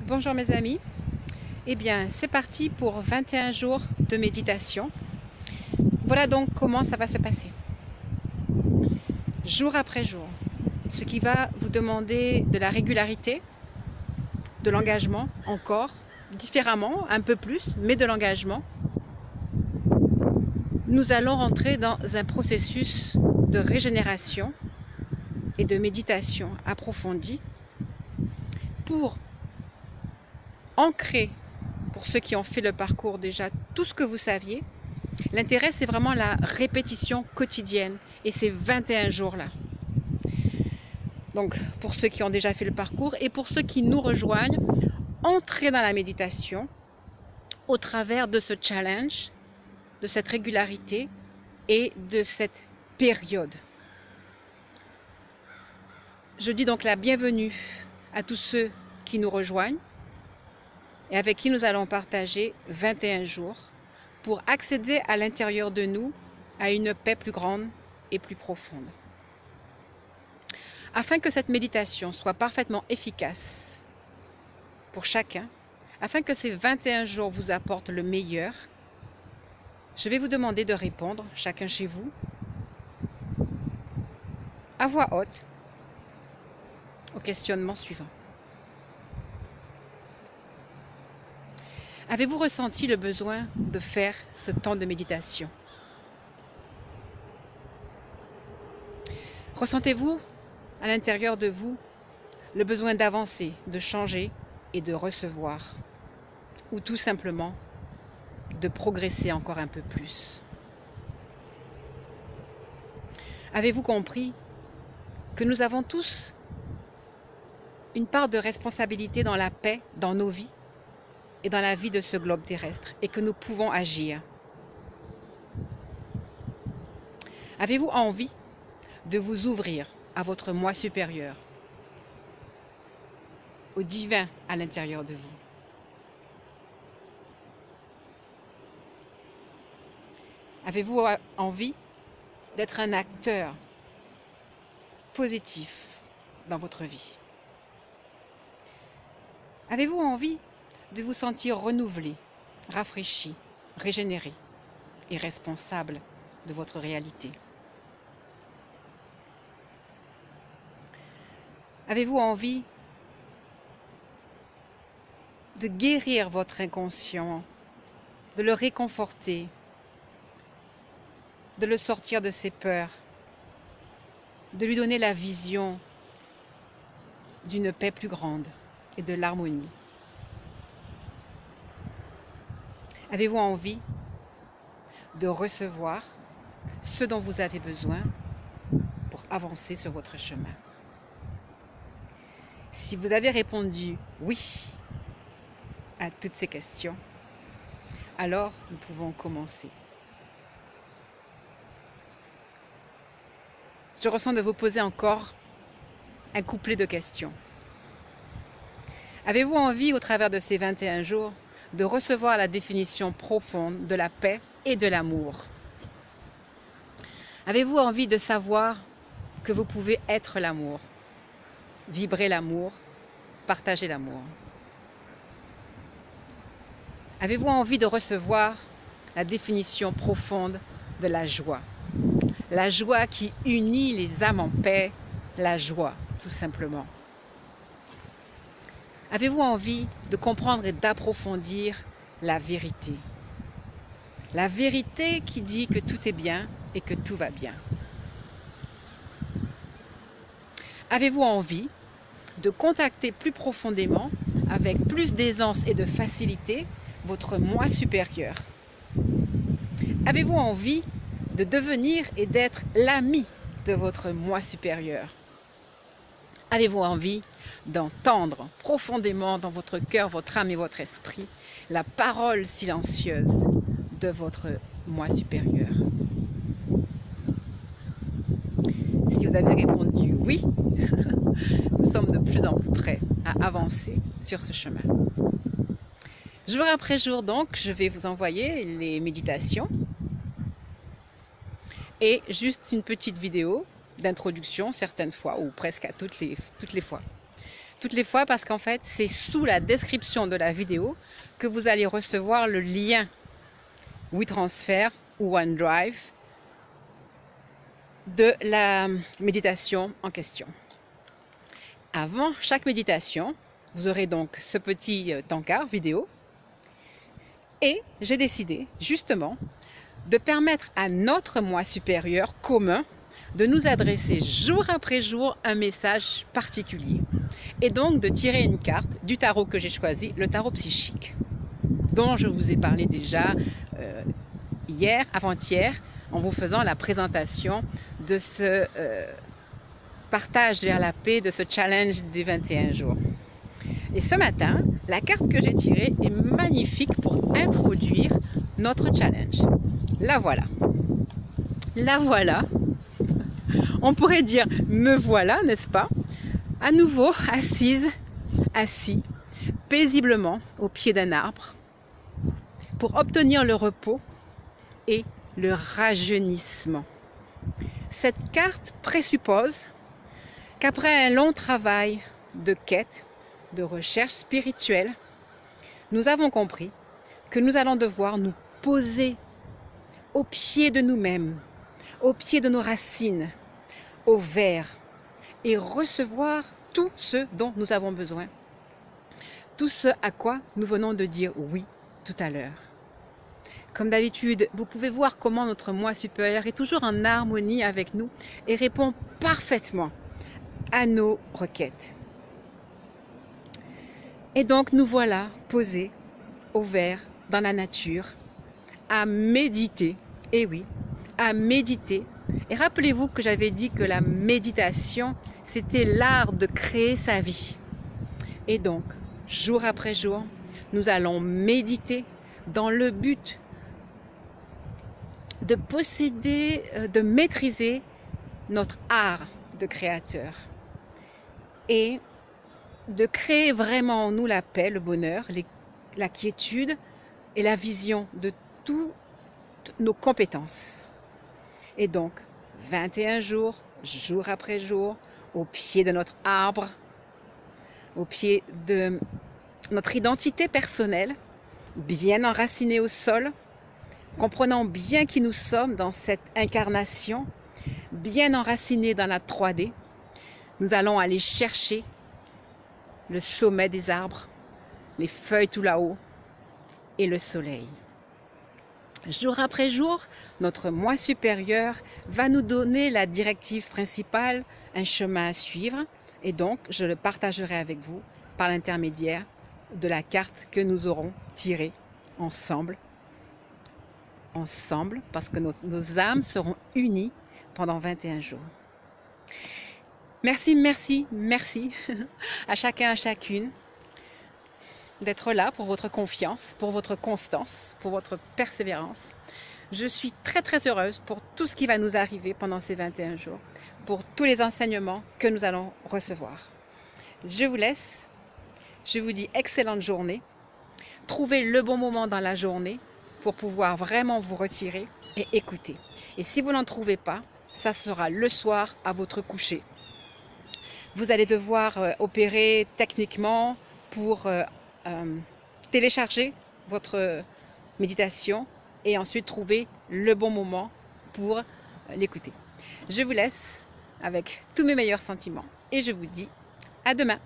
Bonjour mes amis, eh bien c'est parti pour 21 jours de méditation. Voilà donc comment ça va se passer, jour après jour, ce qui va vous demander de la régularité, de l'engagement encore, différemment, un peu plus, mais de l'engagement. Nous allons rentrer dans un processus de régénération et de méditation approfondie pour ancrer, pour ceux qui ont fait le parcours déjà, tout ce que vous saviez. L'intérêt, c'est vraiment la répétition quotidienne et ces 21 jours-là. Donc, pour ceux qui ont déjà fait le parcours et pour ceux qui nous rejoignent, entrez dans la méditation au travers de ce challenge, de cette régularité et de cette période. Je dis donc la bienvenue à tous ceux qui nous rejoignent et avec qui nous allons partager 21 jours pour accéder à l'intérieur de nous à une paix plus grande et plus profonde. Afin que cette méditation soit parfaitement efficace pour chacun, afin que ces 21 jours vous apportent le meilleur, je vais vous demander de répondre, chacun chez vous, à voix haute, au questionnement suivant. Avez-vous ressenti le besoin de faire ce temps de méditation? Ressentez-vous à l'intérieur de vous le besoin d'avancer, de changer et de recevoir, ou tout simplement de progresser encore un peu plus? Avez-vous compris que nous avons tous une part de responsabilité dans la paix, dans nos vies et dans la vie de ce globe terrestre, et que nous pouvons agir? Avez-vous envie de vous ouvrir à votre moi supérieur, au divin à l'intérieur de vous? Avez-vous envie d'être un acteur positif dans votre vie? Avez-vous envie de vous sentir renouvelé, rafraîchi, régénéré et responsable de votre réalité? Avez-vous envie de guérir votre inconscient, de le réconforter, de le sortir de ses peurs, de lui donner la vision d'une paix plus grande et de l'harmonie? Avez-vous envie de recevoir ce dont vous avez besoin pour avancer sur votre chemin? Si vous avez répondu oui à toutes ces questions, alors nous pouvons commencer. Je ressens de vous poser encore un couplet de questions. Avez-vous envie, au travers de ces 21 jours, de recevoir la définition profonde de la paix et de l'amour? Avez-vous envie de savoir que vous pouvez être l'amour, vibrer l'amour, partager l'amour? Avez-vous envie de recevoir la définition profonde de la joie? La joie qui unit les âmes en paix, la joie, tout simplement. Avez-vous envie de comprendre et d'approfondir la vérité? La vérité qui dit que tout est bien et que tout va bien. Avez-vous envie de contacter plus profondément, avec plus d'aisance et de facilité, votre moi supérieur? Avez-vous envie de devenir et d'être l'ami de votre moi supérieur? Avez-vous envie d'entendre profondément dans votre cœur, votre âme et votre esprit la parole silencieuse de votre moi supérieur? Si vous avez répondu oui, nous sommes de plus en plus prêts à avancer sur ce chemin. Jour après jour, donc, je vais vous envoyer les méditations et juste une petite vidéo d'introduction certaines fois, ou presque à toutes les fois. toutes les fois parce qu'en fait, c'est sous la description de la vidéo que vous allez recevoir le lien WeTransfer ou OneDrive de la méditation en question. Avant chaque méditation, vous aurez donc ce petit encart vidéo et j'ai décidé justement de permettre à notre moi supérieur commun de nous adresser jour après jour un message particulier et donc de tirer une carte du tarot que j'ai choisi, le tarot psychique, dont je vous ai parlé déjà hier, avant-hier, en vous faisant la présentation de ce partage vers la paix, de ce challenge des 21 jours. Et ce matin, la carte que j'ai tirée est magnifique pour introduire notre challenge. La voilà. La voilà. On pourrait dire me voilà, n'est-ce pas? À nouveau assise, assis, paisiblement au pied d'un arbre pour obtenir le repos et le rajeunissement. Cette carte présuppose qu'après un long travail de quête, de recherche spirituelle, nous avons compris que nous allons devoir nous poser au pied de nous-mêmes, au pied de nos racines, au vert, et recevoir tout ce dont nous avons besoin. Tout ce à quoi nous venons de dire oui tout à l'heure. Comme d'habitude, vous pouvez voir comment notre moi supérieur est toujours en harmonie avec nous et répond parfaitement à nos requêtes. Et donc nous voilà posés au vert dans la nature à méditer. Et oui, à méditer. Et rappelez-vous que j'avais dit que la méditation, c'était l'art de créer sa vie. Et donc, jour après jour, nous allons méditer dans le but de posséder, de maîtriser notre art de créateur et de créer vraiment en nous la paix, le bonheur, la quiétude et la vision de toutes nos compétences. Et donc, 21 jours, jour après jour, au pied de notre arbre, au pied de notre identité personnelle, bien enracinée au sol, comprenant bien qui nous sommes dans cette incarnation, bien enracinée dans la 3D, nous allons aller chercher le sommet des arbres, les feuilles tout là-haut et le soleil. Jour après jour, notre moi supérieur va nous donner la directive principale, un chemin à suivre, et donc je le partagerai avec vous par l'intermédiaire de la carte que nous aurons tirée ensemble, parce que nos âmes seront unies pendant 21 jours. Merci, merci, merci à chacun, à chacune d'être là pour votre confiance, pour votre constance, pour votre persévérance. Je suis très très heureuse pour tout ce qui va nous arriver pendant ces 21 jours, pour tous les enseignements que nous allons recevoir. Je vous laisse, je vous dis excellente journée. Trouvez le bon moment dans la journée pour pouvoir vraiment vous retirer et écouter. Et si vous n'en trouvez pas, ça sera le soir à votre coucher. Vous allez devoir opérer techniquement pour télécharger votre méditation et ensuite trouver le bon moment pour l'écouter. Je vous laisse avec tous mes meilleurs sentiments et je vous dis à demain.